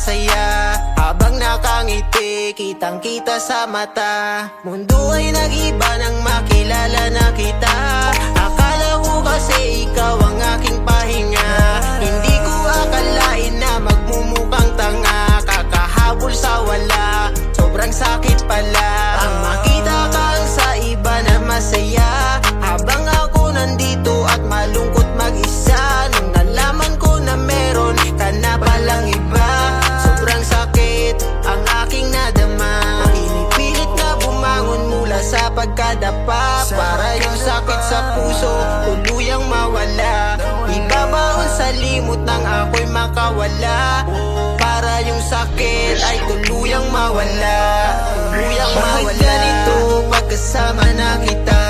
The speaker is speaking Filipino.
masaya. Habang nakangiti, kitang kita sa mata. Mundo ay nag-iba nang makilala na kita. Akala ko kasi ikaw ang aking pahinga. Hindi ko akalain na magmumukhang tanga. Kakahabol sa wala, sobrang sakit pala. Ang makita kang sa iba na masaya, habang ako nandito at malungkot mag-isa. Nung nalaman ko na meron ka na palang iba, sobrang sakit ang aking nadama. Pinipilit na bumangon mula sa pagkadapa, para yung sakit sa puso tuluyang mawala. Ibabaon sa limot nang ako'y makawala, para yung sakit ay tuluyang mawala. Tuluyang mawala. Bakit ganito pagkasama na kita?